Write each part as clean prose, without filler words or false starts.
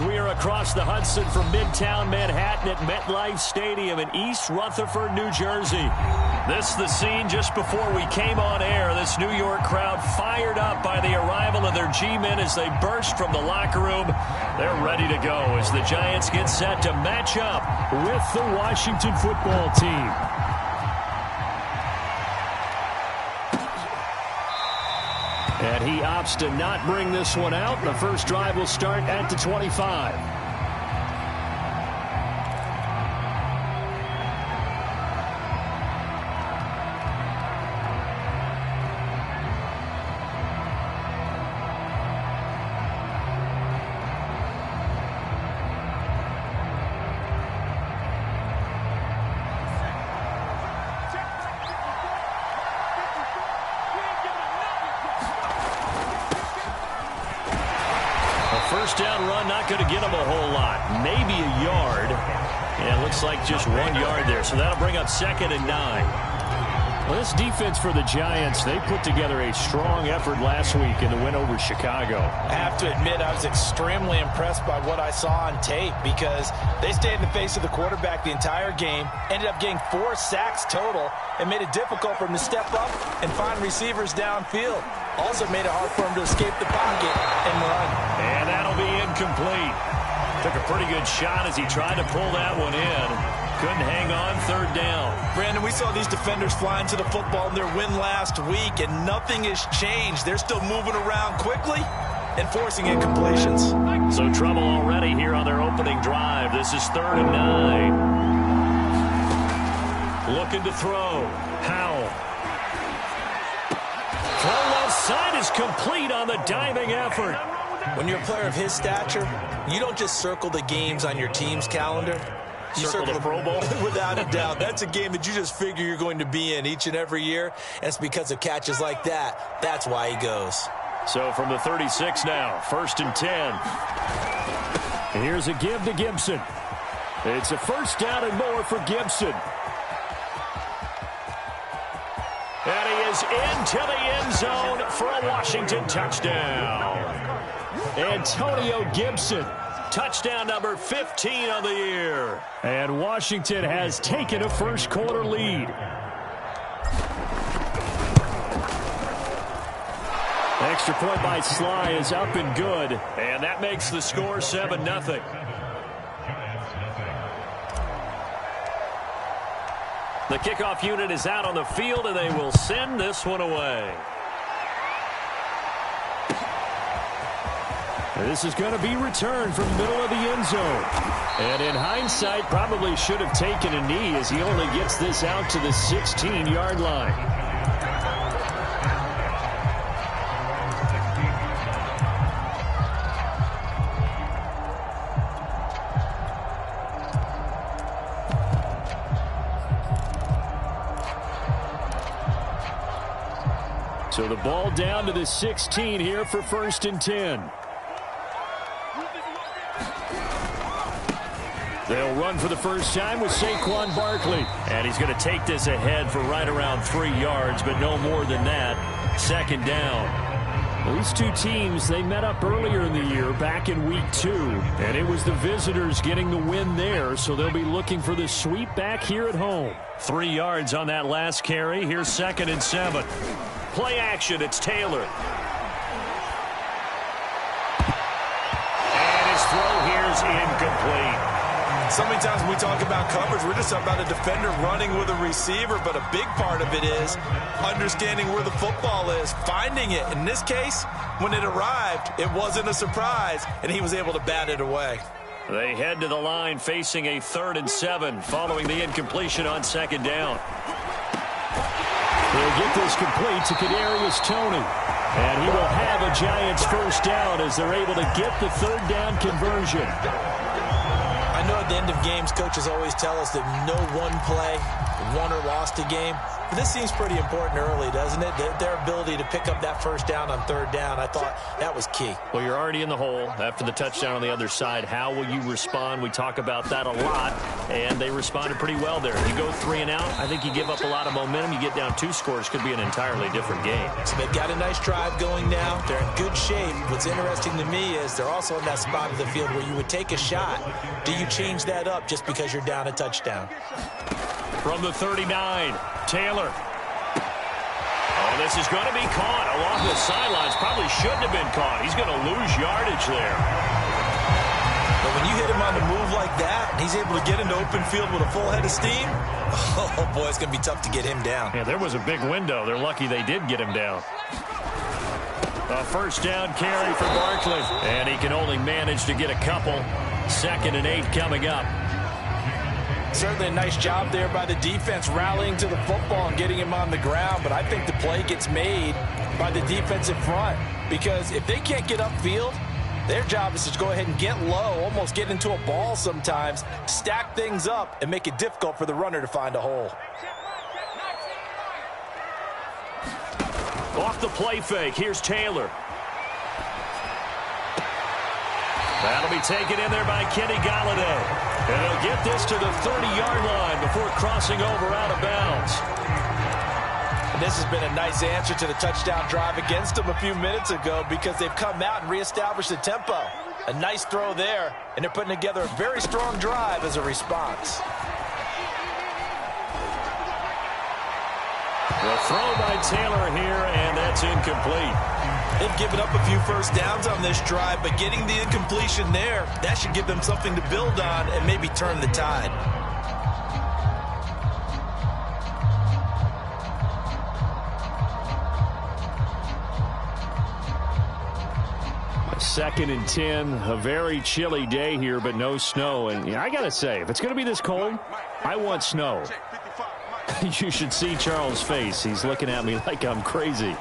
We are across the Hudson from Midtown Manhattan at MetLife Stadium in East Rutherford, New Jersey. This is the scene just before we came on air. This New York crowd fired up by the arrival of their G-men as they burst from the locker room. They're ready to go as the Giants get set to match up with the Washington football team. And he opts to not bring this one out. The first drive will start at the 25. First down run, not going to get him a whole lot. Maybe a yard. And it looks like just 1 yard there. So that'll bring up 2nd and 9. Well, this defense for the Giants, they put together a strong effort last week in the win over Chicago. I have to admit, I was extremely impressed by what I saw on tape because they stayed in the face of the quarterback the entire game, ended up getting 4 sacks total, and made it difficult for him to step up and find receivers downfield. Also made it hard for him to escape the pocket and run. And that'll be incomplete. Took a pretty good shot as he tried to pull that one in. Couldn't hang on, 3rd down. Brandon, we saw these defenders flying to the football in their win last week, and nothing has changed. They're still moving around quickly and forcing incompletions. So trouble already here on their opening drive. This is 3rd and 9. Looking to throw. Howell. Throw left side is complete on the diving effort. When you're a player of his stature, you don't just circle the games on your team's calendar. You circle the Pro Bowl? Without a doubt. That's a game that you just figure you're going to be in each and every year. And it's because of catches like that. That's why he goes. So from the 36 now, 1st and 10. And here's a give to Gibson. It's a 1st down and more for Gibson. And he is into the end zone for a Washington touchdown. Antonio Gibson, touchdown number 15 on the year. And Washington has taken a first quarter lead. Extra point by Sly is up and good. And that makes the score 7-0. The kickoff unit is out on the field, and they will send this one away. This is going to be returned from the middle of the end zone. And in hindsight, probably should have taken a knee as he only gets this out to the 16-yard line. So the ball down to the 16 here for 1st and 10. They'll run for the first time with Saquon Barkley. And he's going to take this ahead for right around 3 yards, but no more than that. 2nd down. These two teams, they met up earlier in the year, back in week 2. And it was the visitors getting the win there, so they'll be looking for the sweep back here at home. 3 yards on that last carry. Here's 2nd and 7. Play action, it's Taylor. And his throw here's incomplete. So many times when we talk about coverage, we're just about a defender running with a receiver, but a big part of it is understanding where the football is, finding it. In this case, when it arrived, it wasn't a surprise, and he was able to bat it away. They head to the line facing a 3rd and 7 following the incompletion on 2nd down. They'll get this complete to Kadarius Toney. And he will have a Giants first down as they're able to get the 3rd down conversion. I know at the end of games, coaches always tell us that no one play won or lost a game. This seems pretty important early, doesn't it? Their ability to pick up that first down on third down, I thought that was key. Well, you're already in the hole after the touchdown on the other side. How will you respond? We talk about that a lot, and they responded pretty well there. You go 3 and out, I think you give up a lot of momentum. You get down 2 scores, could be an entirely different game. So they've got a nice drive going now. They're in good shape. What's interesting to me is they're also in that spot of the field where you would take a shot. Do you change that up just because you're down a touchdown? From the 39, Taylor. Oh, this is going to be caught along the sidelines. Probably shouldn't have been caught. He's going to lose yardage there. But when you hit him on the move like that, and he's able to get into open field with a full head of steam, oh, boy, it's going to be tough to get him down. Yeah, there was a big window. They're lucky they did get him down. A first down carry for Barkley. And he can only manage to get a couple. 2nd and 8 coming up. Certainly a nice job there by the defense rallying to the football and getting him on the ground. But I think the play gets made by the defensive front. Because if they can't get upfield, their job is to go ahead and get low, almost get into a ball sometimes, stack things up, and make it difficult for the runner to find a hole. Off the play fake, here's Taylor. That'll be taken in there by Kenny Golladay. And he'll get this to the 30-yard line before crossing over out of bounds. And this has been a nice answer to the touchdown drive against them a few minutes ago because they've come out and reestablished the tempo. A nice throw there, and they're putting together a very strong drive as a response. The throw by Taylor here, and that's incomplete. They've given up a few first downs on this drive, but getting the incompletion there, that should give them something to build on and maybe turn the tide. Second and 10, a very chilly day here, but no snow. And yeah, I got to say, if it's going to be this cold, I want snow. You should see Charles' face. He's looking at me like I'm crazy.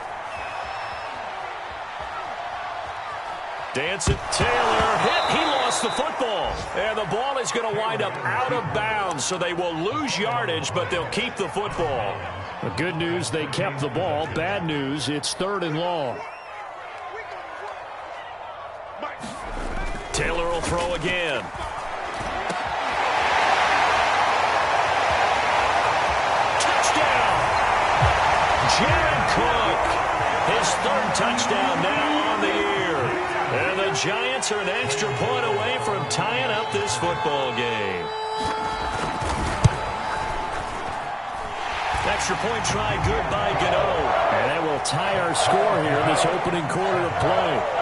Dancing Taylor hit. He lost the football. And the ball is going to wind up out of bounds, so they will lose yardage, but they'll keep the football. The good news, they kept the ball. Bad news, it's 3rd and long. Taylor will throw again. Touchdown! Jared Cook. His 3rd touchdown now on the year. And the Giants are an extra point away from tying up this football game. Extra point try good by Gano. And that will tie our score here in this opening quarter of play.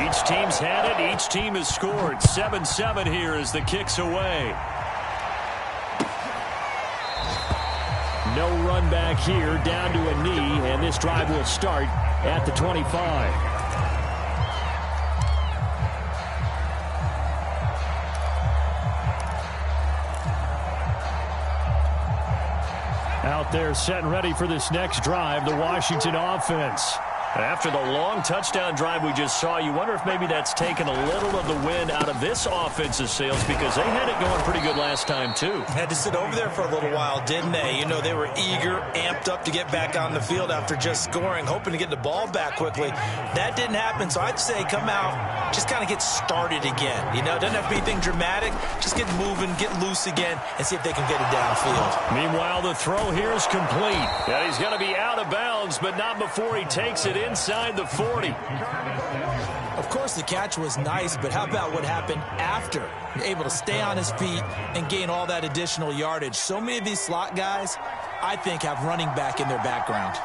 Each team's had it. Each team has scored. 7-7 here as the kick's away. No run back here, down to a knee, and this drive will start at the 25. Out there set and ready for this next drive, the Washington offense. After the long touchdown drive we just saw, you wonder if maybe that's taken a little of the wind out of this offense's sails because they had it going pretty good last time, too. Had to sit over there for a little while, didn't they? You know, they were eager, amped up to get back on the field after just scoring, hoping to get the ball back quickly. That didn't happen, so I'd say come out, just kind of get started again. You know, it doesn't have to be anything dramatic. Just get moving, get loose again, and see if they can get it downfield. Meanwhile, the throw here is complete. Yeah, he's going to be out of bounds, but not before he takes it inside the 40. Of course, the catch was nice, but how about what happened after? Able to stay on his feet and gain all that additional yardage. So many of these slot guys, I think, have running back in their background.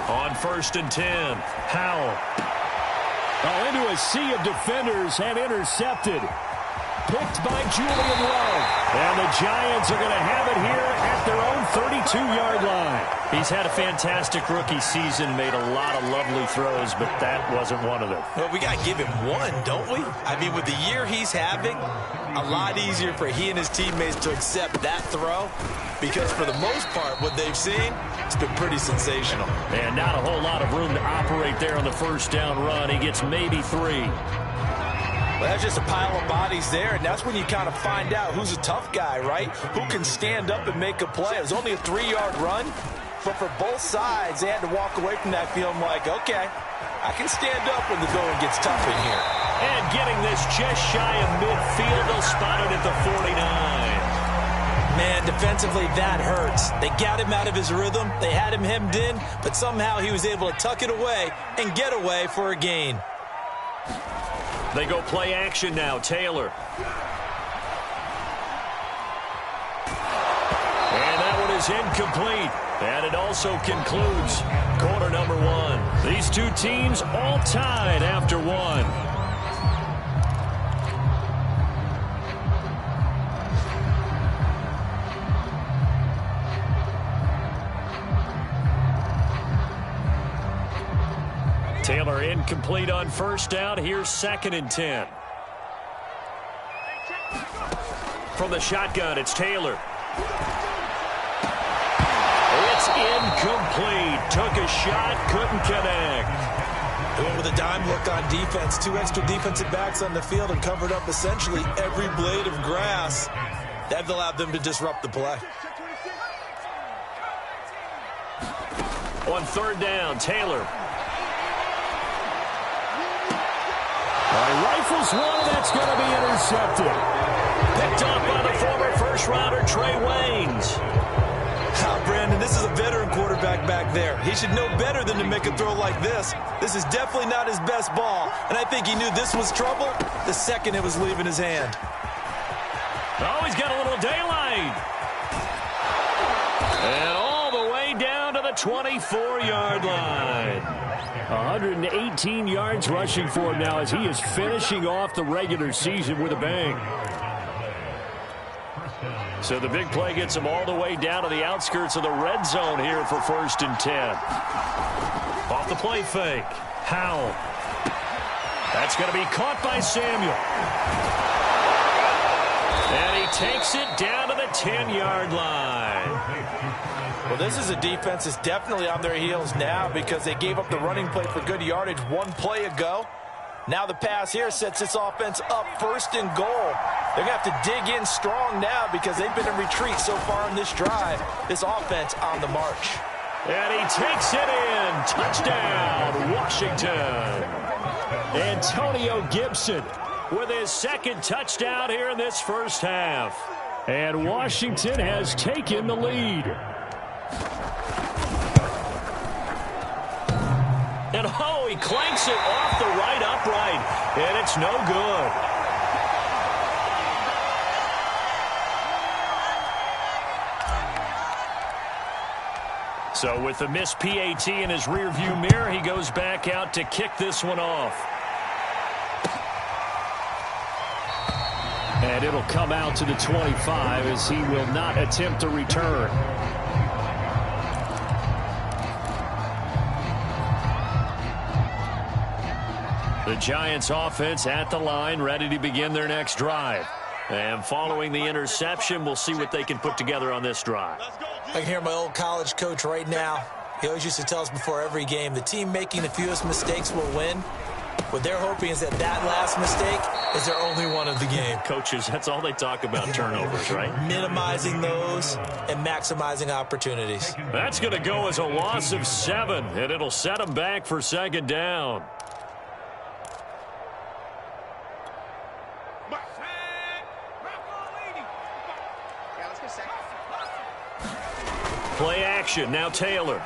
On 1st and 10, Howell. Into a sea of defenders and intercepted. picked by Julian Love. And the Giants are going to have it here at their own 32-yard line. He's had a fantastic rookie season, made a lot of lovely throws, but that wasn't one of them. Well, we got to give him one, don't we? I mean, with the year he's having, a lot easier for he and his teammates to accept that throw, because for the most part, what they've seen, it's been pretty sensational. And not a whole lot of room to operate there on the first down run. He gets maybe 3. Well, that's just a pile of bodies there, and that's when you kind of find out who's a tough guy, right? Who can stand up and make a play. It was only a 3-yard run, but for both sides, they had to walk away from that feeling like, okay, I can stand up when the going gets tough in here. And getting this just shy of midfield, they'll spot it at the 49. Man, defensively, that hurts. They got him out of his rhythm. They had him hemmed in, but somehow he was able to tuck it away and get away for a gain. They go play action now. Taylor. And that one is incomplete. And it also concludes quarter number 1. These two teams all tied after 1. Taylor incomplete on first down. Here's 2nd and 10. From the shotgun, it's Taylor. It's incomplete. Took a shot, couldn't connect. Going with a dime look on defense. 2 extra defensive backs on the field and covered up essentially every blade of grass. That allowed them to disrupt the play. On 3rd down, Taylor. Rifles one, that's going to be intercepted. Picked up by the former first-rounder Trey Waynes. Brandon, this is a veteran quarterback back there. He should know better than to make a throw like this. This is definitely not his best ball, and I think he knew this was trouble the second it was leaving his hand. Oh, he's got a little daylight. And all the way down to the 24-yard line. 118 yards rushing for him now as he is finishing off the regular season with a bang. So the big play gets him all the way down to the outskirts of the red zone here for 1st and 10. Off the play fake. Howell. That's going to be caught by Samuel. And he takes it down to the 10-yard line. Well, this is a defense that's definitely on their heels now because they gave up the running play for good yardage 1 play ago. Now the pass here sets this offense up 1st and goal. They're going to have to dig in strong now because they've been in retreat so far in this drive. This offense on the march. And he takes it in. Touchdown, Washington. Antonio Gibson with his 2nd touchdown here in this first half. And Washington has taken the lead. And oh, he clanks it off the right upright. And it's no good. So with the missed PAT in his rearview mirror, he goes back out to kick this one off. And it'll come out to the 25 as he will not attempt to return. The Giants offense at the line, ready to begin their next drive. And following the interception, we'll see what they can put together on this drive. I can hear my old college coach right now. He always used to tell us before every game, the team making the fewest mistakes will win. What they're hoping is that that last mistake is their only one of the game. Coaches, that's all they talk about, turnovers, right? Minimizing those and maximizing opportunities. That's going to go as a loss of 7, and it'll set them back for 2nd down. Play action, now Taylor.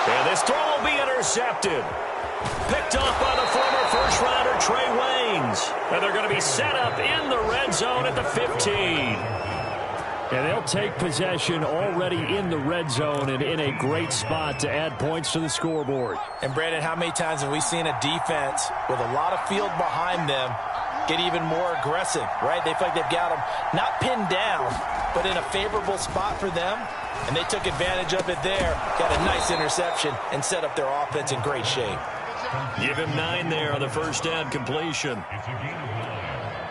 And this throw will be intercepted. Picked off by the former first-rounder Trey Waynes. And they're going to be set up in the red zone at the 15. And they'll take possession already in the red zone and in a great spot to add points to the scoreboard. And, Brandon, how many times have we seen a defense with a lot of field behind them get even more aggressive, right? They feel like they've got them not pinned down, but in a favorable spot for them, and they took advantage of it there, got a nice interception, and set up their offense in great shape. Give him 9 there on the first down completion.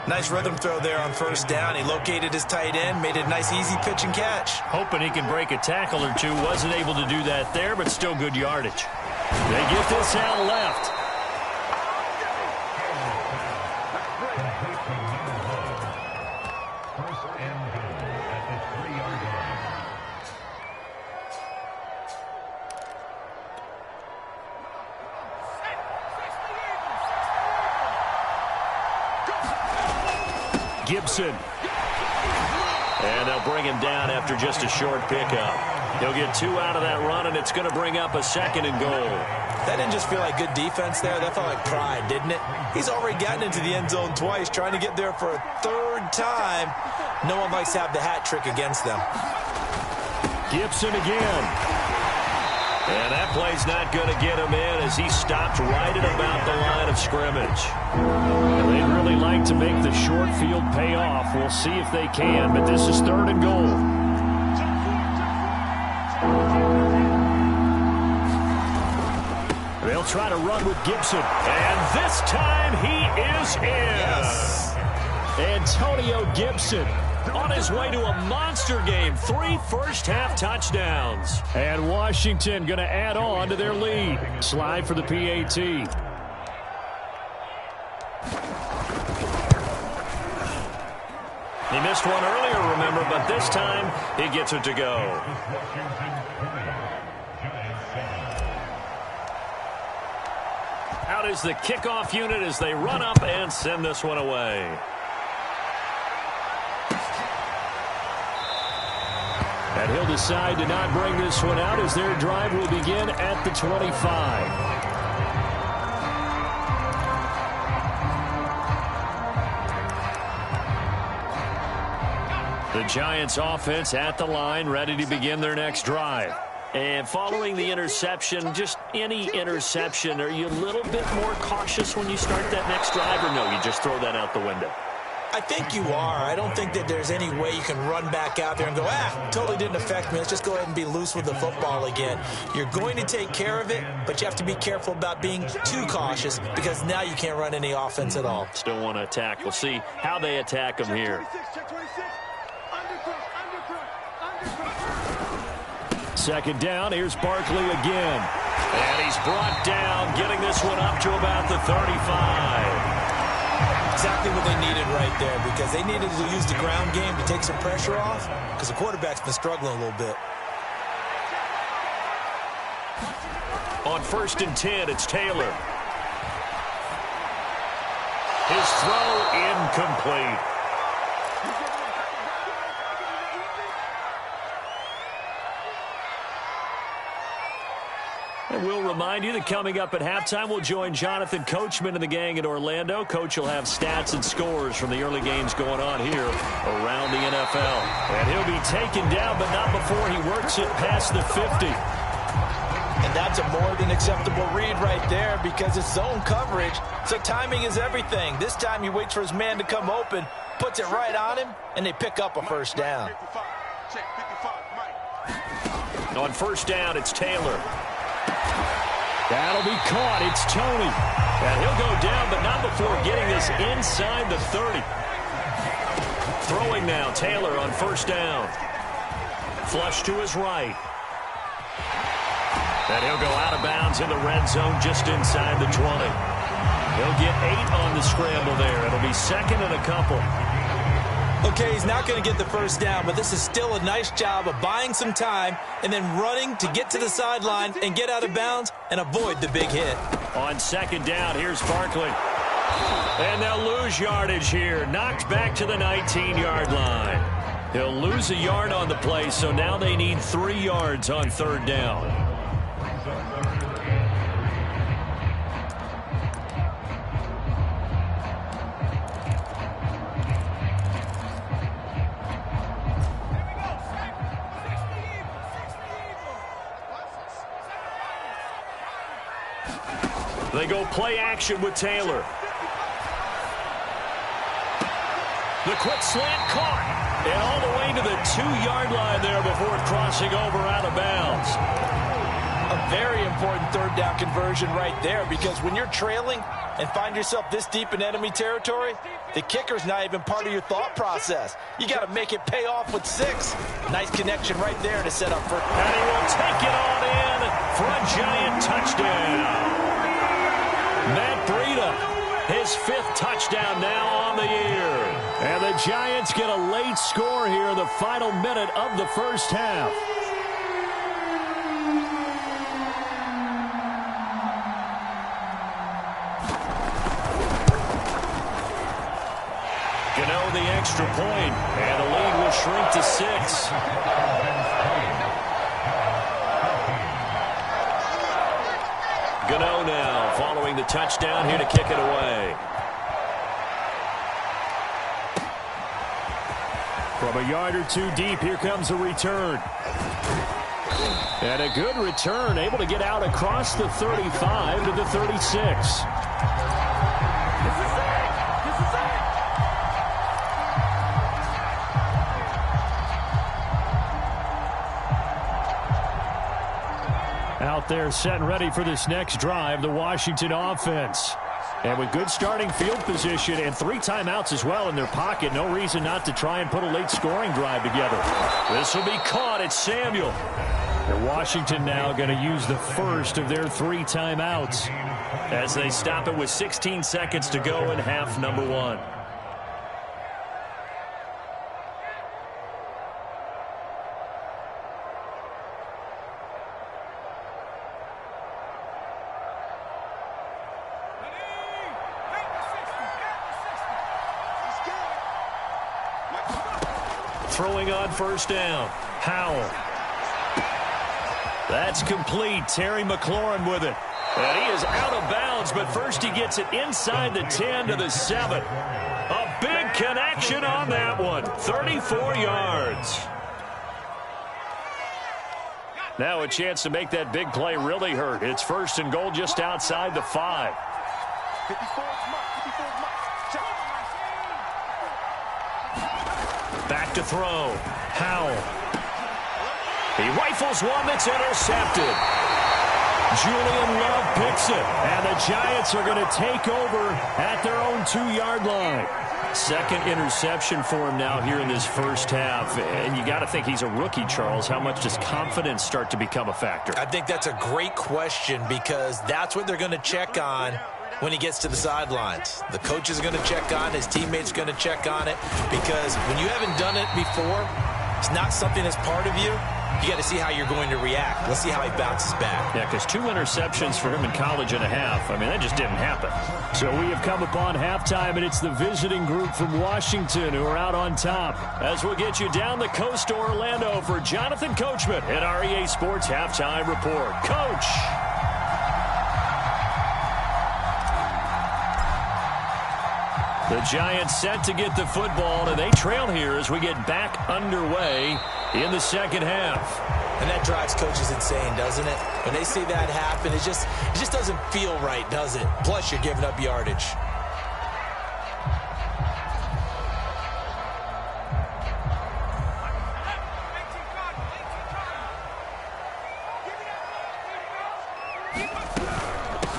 Nice rhythm throw there on first down. He located his tight end, made a nice easy pitch and catch. Hoping he can break a tackle or two. Wasn't able to do that there, but still good yardage. They get this out left. Gibson. And they'll bring him down after just a short pickup. He'll get 2 out of that run, and it's going to bring up a 2nd and goal. That didn't just feel like good defense there. That felt like pride, didn't it? He's already gotten into the end zone twice, trying to get there for a 3rd time. No one likes to have the hat trick against them. Gibson again. And that play's not going to get him in as he stopped right at about the line of scrimmage. They'd really like to make the short field pay off. We'll see if they can, but this is 3rd and goal. They'll try to run with Gibson. And this time he is in. Yes. Antonio Gibson on his way to a monster game. 3 first-half touchdowns. And Washington going to add on to their lead. Slide for the PAT. He missed one earlier, remember, but this time he gets it to go. Out is the kickoff unit as they run up and send this one away. And he'll decide to not bring this one out as their drive will begin at the 25. The Giants offense at the line, ready to begin their next drive. And following the interception, just any interception, are you a little bit more cautious when you start that next drive, or no, you just throw that out the window? I think you are. I don't think that there's any way you can run back out there and go, totally didn't affect me. Let's just go ahead and be loose with the football again. You're going to take care of it, but you have to be careful about being too cautious because now you can't run any offense at all. Still want to attack. We'll see how they attack them here. Second down, here's Barkley again. And he's brought down, getting this one up to about the 35. Exactly what they needed right there, because they needed to use the ground game to take some pressure off, because the quarterback's been struggling a little bit. On 1st and 10, it's Taylor. His throw incomplete. And we'll remind you that coming up at halftime, we'll join Jonathan Coachman and the gang in Orlando. Coach will have stats and scores from the early games going on here around the NFL. And he'll be taken down, but not before he works it past the 50. And that's a more than acceptable read right there because it's zone coverage, so timing is everything. This time he waits for his man to come open, puts it right on him, and they pick up a first down. On 1st down, it's Taylor. That'll be caught. It's Tony. And he'll go down, but not before getting this inside the 30. Throwing now, Taylor on 1st down. Flush to his right. And he'll go out of bounds in the red zone just inside the 20. He'll get 8 on the scramble there. It'll be 2nd and a couple. Okay, he's not going to get the first down, but this is still a nice job of buying some time and then running to get to the sideline and get out of bounds and avoid the big hit. On 2nd down, here's Barkley. And they'll lose yardage here. Knocked back to the 19-yard line. He'll lose a yard on the play, so now they need 3 yards on 3rd down. They go play action with Taylor. The quick slant caught. And all the way to the 2-yard line there before crossing over out of bounds. A very important third down conversion right there, because when you're trailing and find yourself this deep in enemy territory, the kicker's not even part of your thought process. You got to make it pay off with 6. Nice connection right there to set up for. And he will take it on in for a Giant touchdown. Matt Breida, his 5th touchdown now on the year. And the Giants get a late score here in the final minute of the first half. Gano the extra point, and the lead will shrink to 6. Gano now following the touchdown here to kick it away. From a yard or 2 deep, here comes a return. And a good return, able to get out across the 35 to the 36. Out there set and ready for this next drive, the Washington offense. And with good starting field position and 3 timeouts as well in their pocket, no reason not to try and put a late scoring drive together. This will be caught. It's Samuel. And Washington now going to use the first of their 3 timeouts as they stop it with 16 seconds to go in half number 1. Throwing on first down. Howell. That's complete. Terry McLaurin with it. And he is out of bounds, but first he gets it inside the 10 to the 7. A big connection on that one. 34 yards. Now a chance to make that big play really hurt. It's first and goal just outside the 5. Back to throw. Howell. He rifles one that's intercepted. Julian Love picks it. And the Giants are going to take over at their own 2-yard line. Second interception for him now here in this first half. And you got to think he's a rookie, Charles. How much does confidence start to become a factor? I think that's a great question, because that's what they're going to check on when he gets to the sidelines. The coach is going to check on it. His teammates are going to check on it, because when you haven't done it before, it's not something that's part of you. You got to see how you're going to react. Let's see how he bounces back. Yeah, because 2 interceptions for him in college and a half. I mean, that just didn't happen. So we have come upon halftime, and it's the visiting group from Washington who are out on top. As we'll get you down the coast to Orlando for Jonathan Coachman at our EA Sports Halftime Report. Coach! The Giants set to get the football, and they trail here as we get back underway in the second half. And that drives coaches insane, doesn't it? When they see that happen, it just doesn't feel right, does it? Plus, you're giving up yardage.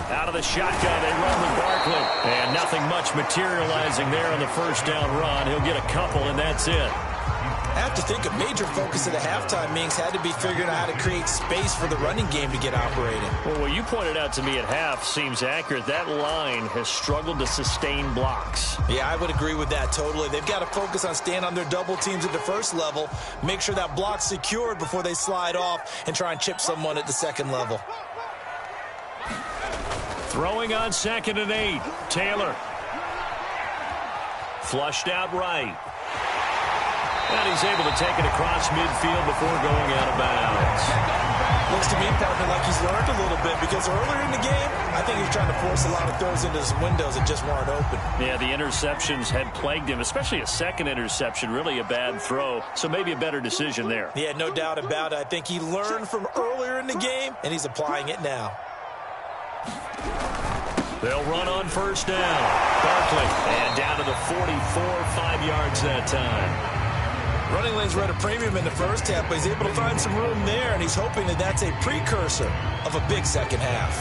Out of the shotgun, they run with Barkley. And nothing much materializing there on the first down run. He'll get a couple, and that's it. I have to think a major focus of the halftime meetings had to be figuring out how to create space for the running game to get operating. Well, what you pointed out to me at half seems accurate. That line has struggled to sustain blocks. Yeah, I would agree with that totally. They've got to focus on staying on their double teams at the first level, make sure that block's secured before they slide off and try and chip someone at the second level. Throwing on 2nd and 8. Taylor. Flushed out right. And he's able to take it across midfield before going out of bounds. Looks to me, partner, like he's learned a little bit, because earlier in the game, I think he was trying to force a lot of throws into some windows that just weren't open. Yeah, the interceptions had plagued him, especially a second interception, really a bad throw. So maybe a better decision there. Yeah, no doubt about it. I think he learned from earlier in the game, and he's applying it now. They'll run on first down. Barkley, and down to the 44, 5 yards that time. Running lanes were at a premium in the first half, but he's able to find some room there, and he's hoping that that's a precursor of a big second half.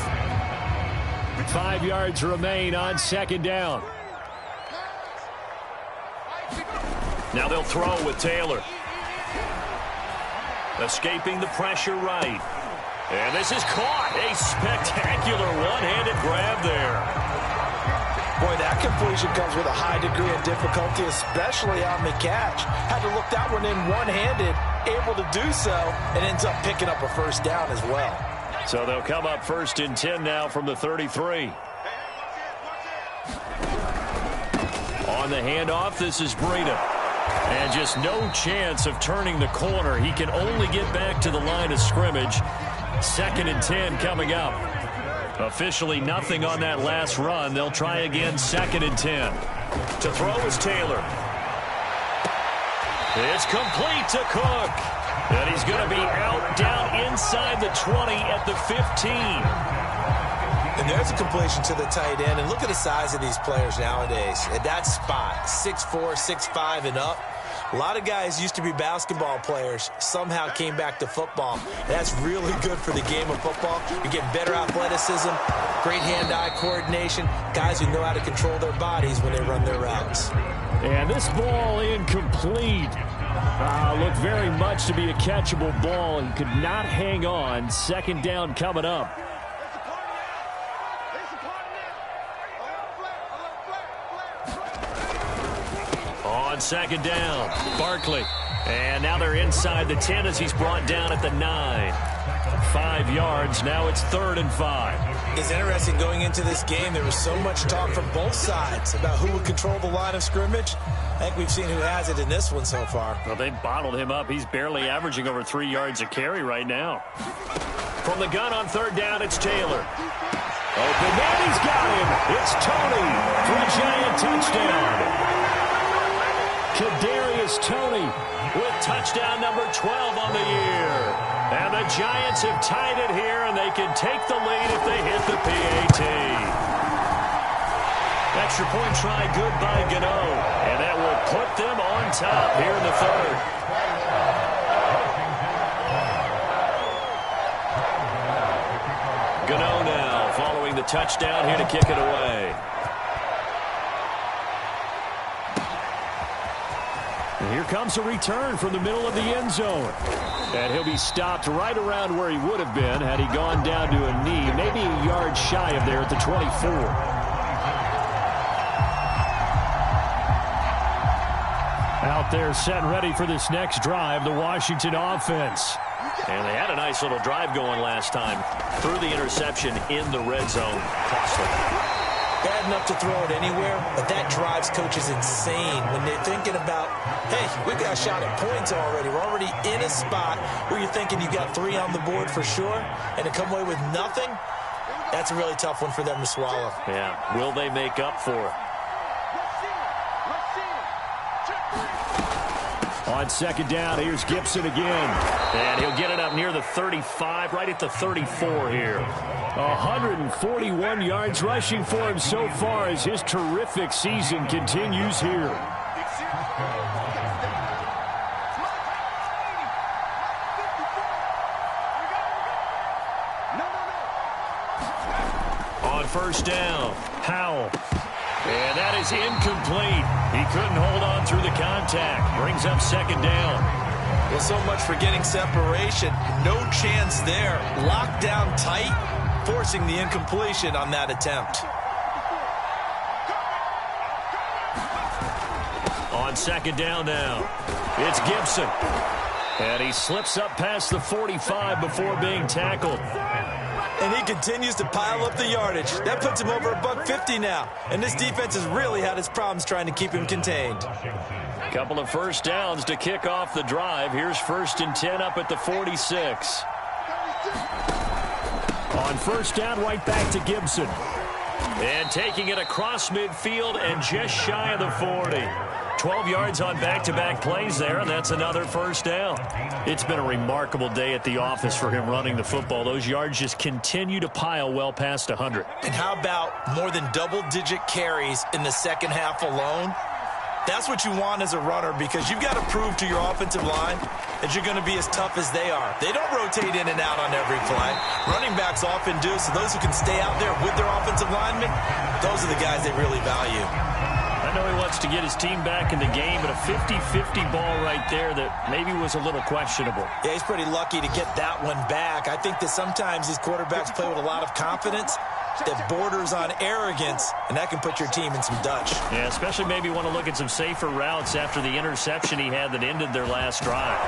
5 yards remain on second down. Now they'll throw with Taylor. Escaping the pressure right. And this is caught. A spectacular one-handed grab there. Boy, that completion comes with a high degree of difficulty, especially on the catch. Had to look that one in one-handed, able to do so, and ends up picking up a first down as well. So they'll come up 1st and 10 now from the 33. On the handoff, this is Breida. And just no chance of turning the corner. He can only get back to the line of scrimmage. 2nd and 10 coming up. Officially nothing on that last run. They'll try again 2nd and 10. To throw is Taylor. It's complete to Cook. And he's going to be out down inside the 20 at the 15. And there's a completion to the tight end. And look at the size of these players nowadays. At that spot, 6'4", 6'5", and up. A lot of guys used to be basketball players, somehow came back to football. That's really good for the game of football. You're getting better athleticism, great hand-eye coordination, guys who know how to control their bodies when they run their routes. And this ball incomplete. Looked very much to be a catchable ball and could not hang on. 2nd down coming up. On 2nd down, Barkley. And now they're inside the 10 as he's brought down at the 9. 5 yards. Now it's 3rd and 5. It's interesting going into this game. There was so much talk from both sides about who would control the line of scrimmage. I think we've seen who has it in this one so far. Well, they bottled him up. He's barely averaging over 3 yards a carry right now. From the gun on 3rd down, it's Taylor. Open man, he's got him. It's Tony for a giant touchdown. Kadarius Toney with touchdown number 12 on the year. And the Giants have tied it here, and they can take the lead if they hit the PAT. Extra point try good by Gano, and that will put them on top here in the 3rd. Gano now following the touchdown here to kick it away. Here comes a return from the middle of the end zone. And he'll be stopped right around where he would have been had he gone down to a knee, maybe a yard shy of there at the 24. Out there set and ready for this next drive, the Washington offense. And they had a nice little drive going last time. Threw the interception in the red zone. Costly. Bad enough to throw it anywhere, but that drives coaches insane when they're thinking about, hey, we've got a shot at points already. We're already in a spot where you're thinking you got 3 on the board for sure, and to come away with nothing, that's a really tough one for them to swallow. Yeah, will they make up for it? On 2nd down, here's Gibson again. And he'll get it up near the 35, right at the 34 here. 141 yards rushing for him so far as his terrific season continues here. On 1st down, Howell. And that is incomplete. He couldn't hold on through the contact. Brings up 2nd down. Well, so much for getting separation. No chance there. Locked down tight, forcing the incompletion on that attempt. On 2nd down now, it's Gibson. And he slips up past the 45 before being tackled. And he continues to pile up the yardage. That puts him over $150 now. And this defense has really had its problems trying to keep him contained. Couple of 1st downs to kick off the drive. Here's 1st and 10 up at the 46. On 1st down, right back to Gibson. And taking it across midfield and just shy of the 40. 12 yards on back-to-back plays there, and that's another first down. It's been a remarkable day at the office for him running the football. Those yards just continue to pile well past 100. And how about more than double-digit carries in the second half alone? That's what you want as a runner, because you've got to prove to your offensive line that you're going to be as tough as they are. They don't rotate in and out on every play. Running backs often do, so those who can stay out there with their offensive linemen, those are the guys they really value. I know he wants to get his team back in the game, but a 50-50 ball right there that maybe was a little questionable. Yeah, he's pretty lucky to get that one back. I think that sometimes these quarterbacks play with a lot of confidence that borders on arrogance, and that can put your team in some Dutch. Yeah, especially maybe want to look at some safer routes after the interception he had that ended their last drive.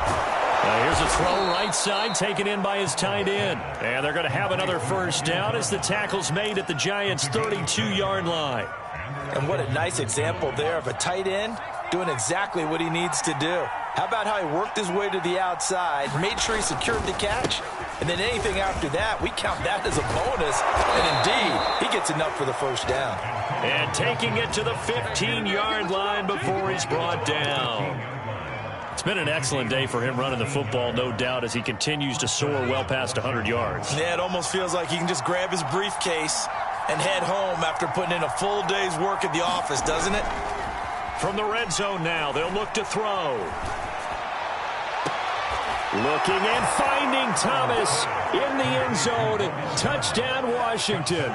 Here's a throw right side, taken in by his tight end. And they're going to have another first down as the tackle's made at the Giants' 32-yard line. And what a nice example there of a tight end doing exactly what he needs to do. How about how he worked his way to the outside, made sure he secured the catch, and then anything after that, we count that as a bonus. And indeed, he gets enough for the first down. And taking it to the 15-yard line before he's brought down. It's been an excellent day for him running the football, no doubt, as he continues to soar well past 100 yards. Yeah, it almost feels like he can just grab his briefcase and head home after putting in a full day's work at the office, doesn't it? From the red zone now, they'll look to throw. Looking and finding Thomas in the end zone. Touchdown, Washington.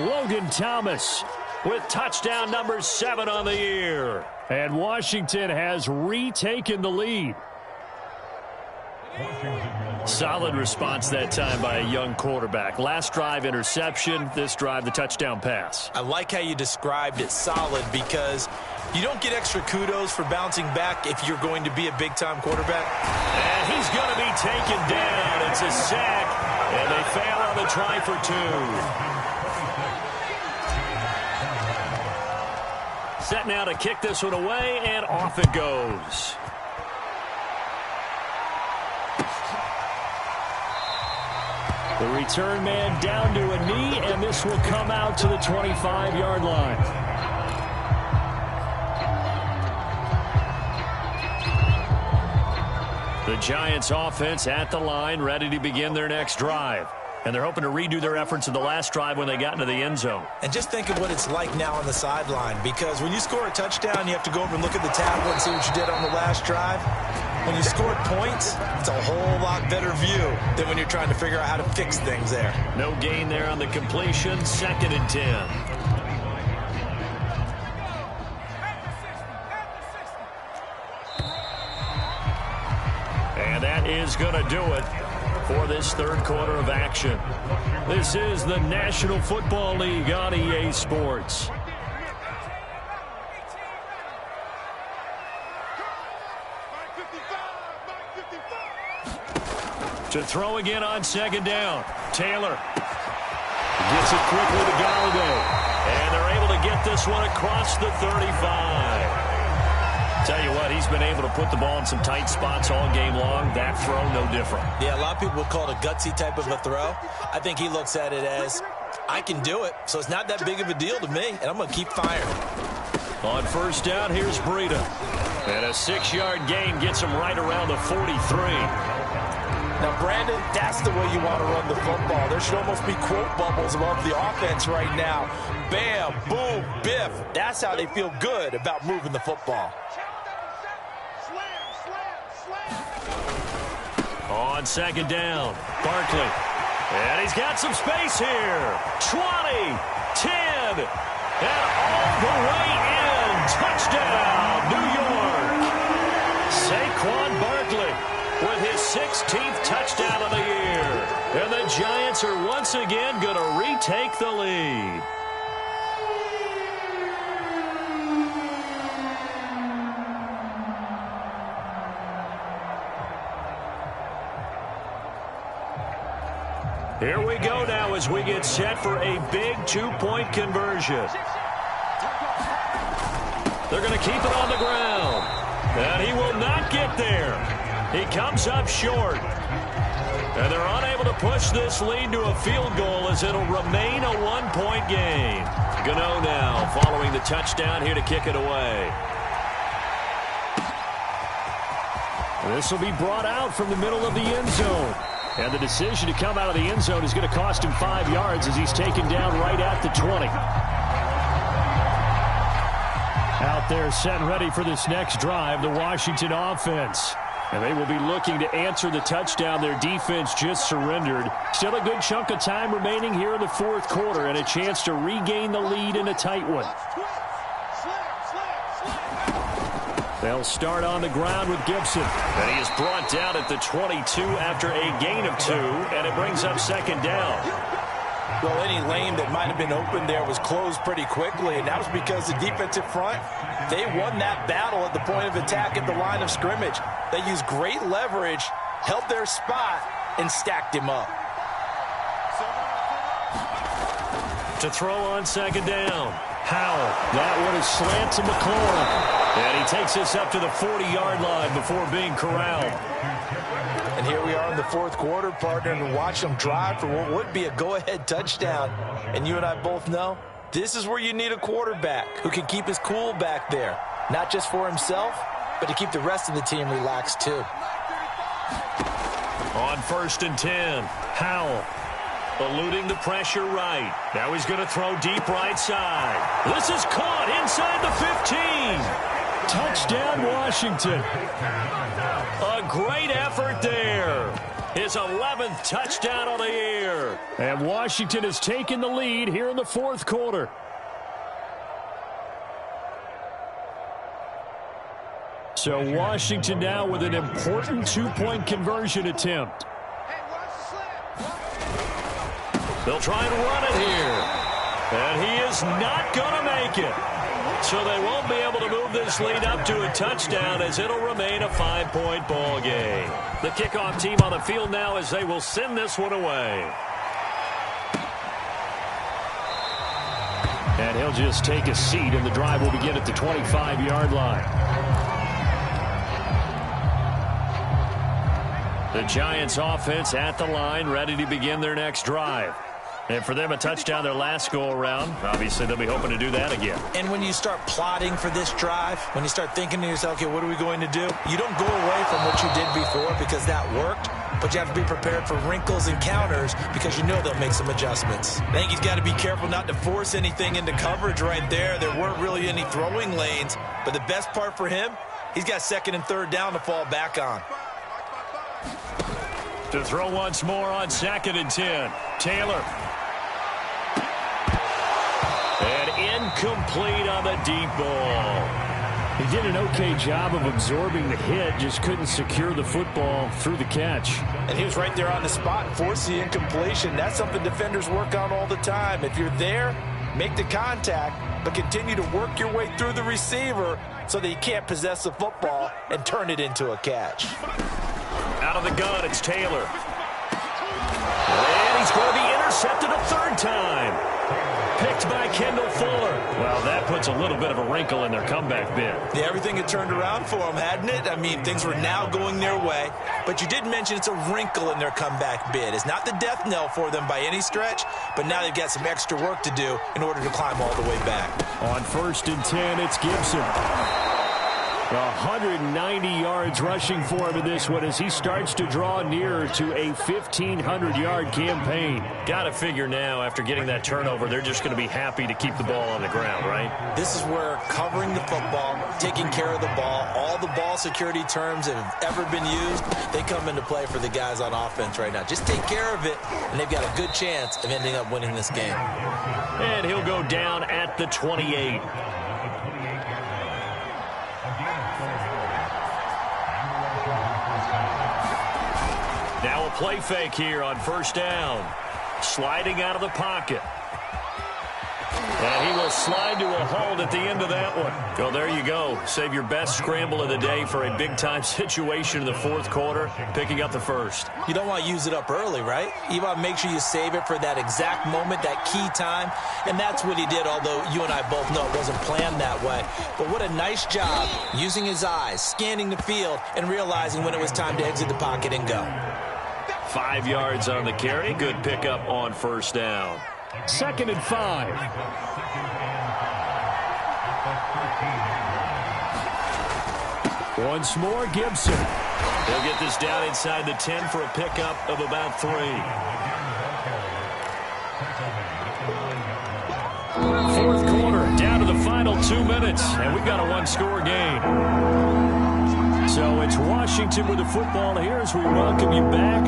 Logan Thomas with touchdown number 7 on the year. And Washington has retaken the lead. Solid response that time by a young quarterback. Last drive, interception. This drive, the touchdown pass. I like how you described it, solid, because you don't get extra kudos for bouncing back if you're going to be a big-time quarterback. And he's going to be taken down. It's a sack, and they fail on the try for 2. Set now to kick this one away, and off it goes. The return man down to a knee, and this will come out to the 25-yard line. The Giants offense at the line, ready to begin their next drive. And they're hoping to redo their efforts in the last drive when they got into the end zone. And just think of what it's like now on the sideline, because when you score a touchdown, you have to go over and look at the tablet and see what you did on the last drive. When you scored points, it's a whole lot better view than when you're trying to figure out how to fix things there. No gain there on the completion. 2nd and 10. And that is going to do it for this third quarter of action. This is the National Football League on EA Sports. To throw again on 2nd down. Taylor gets it quickly to Galladay. And they're able to get this one across the 35. Tell you what, he's been able to put the ball in some tight spots all game long. That throw, no different. Yeah, a lot of people would call it a gutsy type of a throw. I think he looks at it as, I can do it, so it's not that big of a deal to me, and I'm going to keep firing. On first down, here's Breida. And a 6-yard gain gets him right around the 43. Now, Brandon, that's the way you want to run the football. There should almost be quote bubbles above the offense right now. Bam, boom, biff. That's how they feel good about moving the football. On 2nd down, Barkley. And he's got some space here. 20, 10, and all the way in. Touchdown, New York. Saquon Barkley with his 16th touchdown of the year. And the Giants are once again going to retake the lead. Here we go now as we get set for a big 2-point conversion. They're going to keep it on the ground. And he will not get there. He comes up short. And they're unable to push this lead to a field goal as it'll remain a one-point game. Gano now following the touchdown here to kick it away. This will be brought out from the middle of the end zone. And the decision to come out of the end zone is going to cost him 5 yards as he's taken down right at the 20. Out there set and ready for this next drive, the Washington offense. And they will be looking to answer the touchdown their defense just surrendered. Still a good chunk of time remaining here in the fourth quarter and a chance to regain the lead in a tight one. They'll start on the ground with Gibson. And he is brought down at the 22 after a gain of 2, and it brings up second down. Well, any lane that might have been open there was closed pretty quickly, and that was because the defensive front, they won that battle at the point of attack at the line of scrimmage. They used great leverage, held their spot, and stacked him up. To throw on second down. Howell. That one is slant to McLaurin. And he takes us up to the 40-yard line before being corralled. And here we are in the fourth quarter, partner, and watch them drive for what would be a go-ahead touchdown. And you and I both know this is where you need a quarterback who can keep his cool back there. Not just for himself, but to keep the rest of the team relaxed too. On 1st and 10, Howell. Eluding the pressure right. Now he's going to throw deep right side. This is caught inside the 15. Touchdown, Washington. A great effort there. His 11th touchdown on the year. And Washington has taken the lead here in the fourth quarter. So Washington now with an important two-point conversion attempt. They'll try and run it here. And he is not going to make it. So they won't be able to move this lead up to a touchdown as it'll remain a 5-point ball game. The kickoff team on the field now as they will send this one away. And he'll just take a seat, and the drive will begin at the 25-yard line. The Giants offense at the line, ready to begin their next drive. And for them, a touchdown their last go-around. Obviously, they'll be hoping to do that again. And when you start plotting for this drive, when you start thinking to yourself, okay, what are we going to do? You don't go away from what you did before because that worked, but you have to be prepared for wrinkles and counters because you know they'll make some adjustments. I think he's got to be careful not to force anything into coverage right there. There weren't really any throwing lanes, but the best part for him, he's got 2nd and 3rd down to fall back on. To throw once more on 2nd and 10. Taylor. And incomplete on the deep ball. He did an okay job of absorbing the hit, just couldn't secure the football through the catch. And he was right there on the spot and forced the incompletion. That's something defenders work on all the time. If you're there, make the contact, but continue to work your way through the receiver so that you can't possess the football and turn it into a catch. Out of the gun, it's Taylor. And he's going to be intercepted a 3rd time. Picked by Kendall Fuller. Well, that puts a little bit of a wrinkle in their comeback bid. Yeah, everything had turned around for them, hadn't it? I mean, things were now going their way. But you did mention it's a wrinkle in their comeback bid. It's not the death knell for them by any stretch, but now they've got some extra work to do in order to climb all the way back. On 1st and 10, it's Gibson. 190 yards rushing for him in this one as he starts to draw nearer to a 1,500-yard campaign. Got to figure now, after getting that turnover, they're just going to be happy to keep the ball on the ground, right? This is where covering the football, taking care of the ball, all the ball security terms that have ever been used, they come into play for the guys on offense right now. Just take care of it, and they've got a good chance of ending up winning this game. And he'll go down at the 28. Now a play fake here on 1st down. Sliding out of the pocket. And he will slide to a halt at the end of that one. Well, there you go. Save your best scramble of the day for a big-time situation in the fourth quarter, picking up the 1st. You don't want to use it up early, right? You want to make sure you save it for that exact moment, that key time. And that's what he did, although you and I both know it wasn't planned that way. But what a nice job using his eyes, scanning the field, and realizing when it was time to exit the pocket and go. 5 yards on the carry. Good pickup on first down. 2nd and 5. Once more, Gibson. They'll get this down inside the 10 for a pickup of about 3. 4th quarter, down to the final 2 minutes, and we've got a one-score game. So it's Washington with the football here as we welcome you back.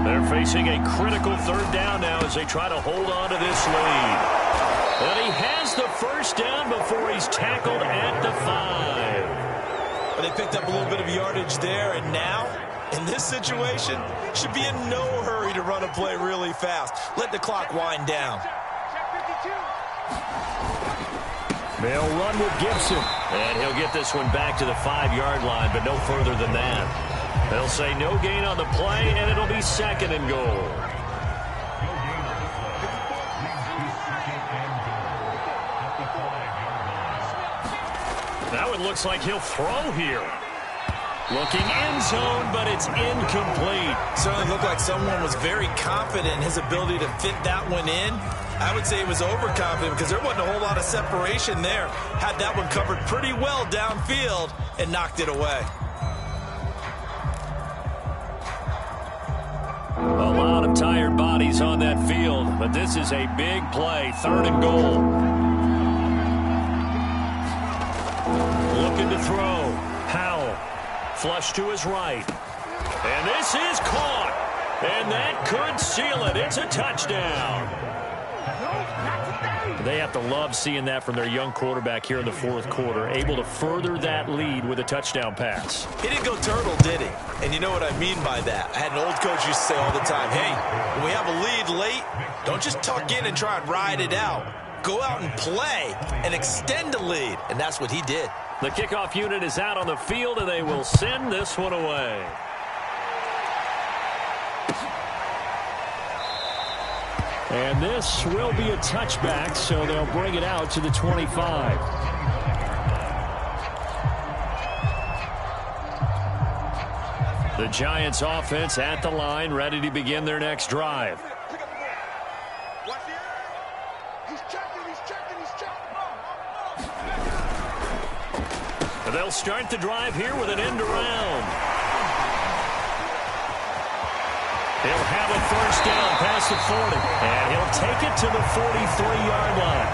They're facing a critical 3rd down now as they try to hold on to this lead. And he has the first down before he's tackled at the 5. But they picked up a little bit of yardage there, and now, in this situation, should be in no hurry to run a play really fast. Let the clock wind down. They'll run with Gibson. And he'll get this one back to the 5-yard line, but no further than that. They'll say no gain on the play, and it'll be 2nd and goal. Now it looks like he'll throw here. Looking end zone, but it's incomplete. Certainly looked like someone was very confident in his ability to fit that one in. I would say he was overconfident because there wasn't a whole lot of separation there. Had that one covered pretty well downfield and knocked it away. A lot of tired bodies on that field, but this is a big play. 3rd and goal. Looking to throw. Howell. Flush to his right. And this is caught. And that could seal it. It's a touchdown. They have to love seeing that from their young quarterback here in the 4th quarter, able to further that lead with a touchdown pass. He didn't go turtle, did he? And you know what I mean by that. I had an old coach used to say all the time, hey, when we have a lead late, don't just tuck in and try and ride it out. Go out and play and extend the lead. And that's what he did. The kickoff unit is out on the field, and they will send this one away. And this will be a touchback, so they'll bring it out to the 25. The Giants offense at the line, ready to begin their next drive. They'll start the drive here with an end around. He'll have a first down past the 40, and he'll take it to the 43-yard line.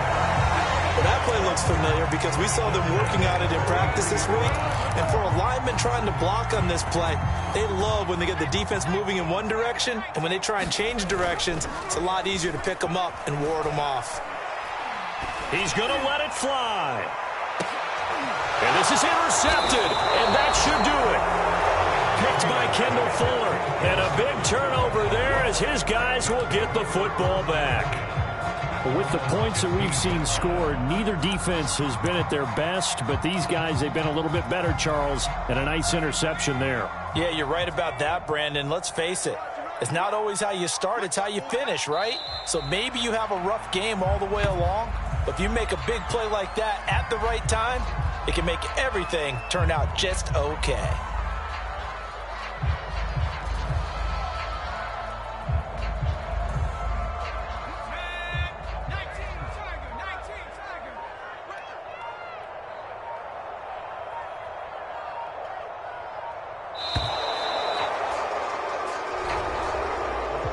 Well, that play looks familiar because we saw them working on it in practice this week. And for a lineman trying to block on this play, they love when they get the defense moving in one direction, and when they try and change directions, it's a lot easier to pick them up and ward them off. He's going to let it fly. And this is intercepted, and that should do it. Picked by Kendall Fuller, and a big turnover there as his guys will get the football back. With the points that we've seen scored, neither defense has been at their best, but these guys, they've been a little bit better, Charles, and a nice interception there. Yeah, you're right about that, Brandon. Let's face it. It's not always how you start, it's how you finish, right? So maybe you have a rough game all the way along, but if you make a big play like that at the right time, it can make everything turn out just okay.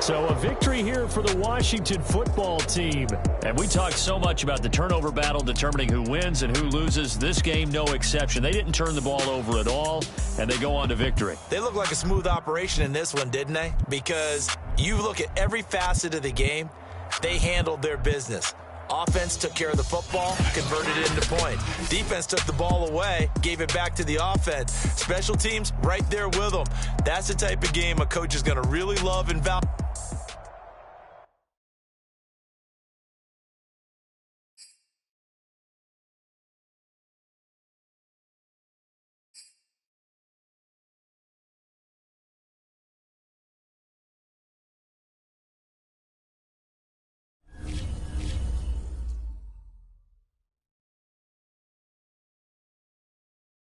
So a victory here for the Washington football team. And we talked so much about the turnover battle determining who wins and who loses. This game, no exception. They didn't turn the ball over at all, and they go on to victory. They look like a smooth operation in this one, didn't they? Because you look at every facet of the game, they handled their business. Offense took care of the football, converted it into points. Defense took the ball away, gave it back to the offense. Special teams right there with them. That's the type of game a coach is going to really love and value.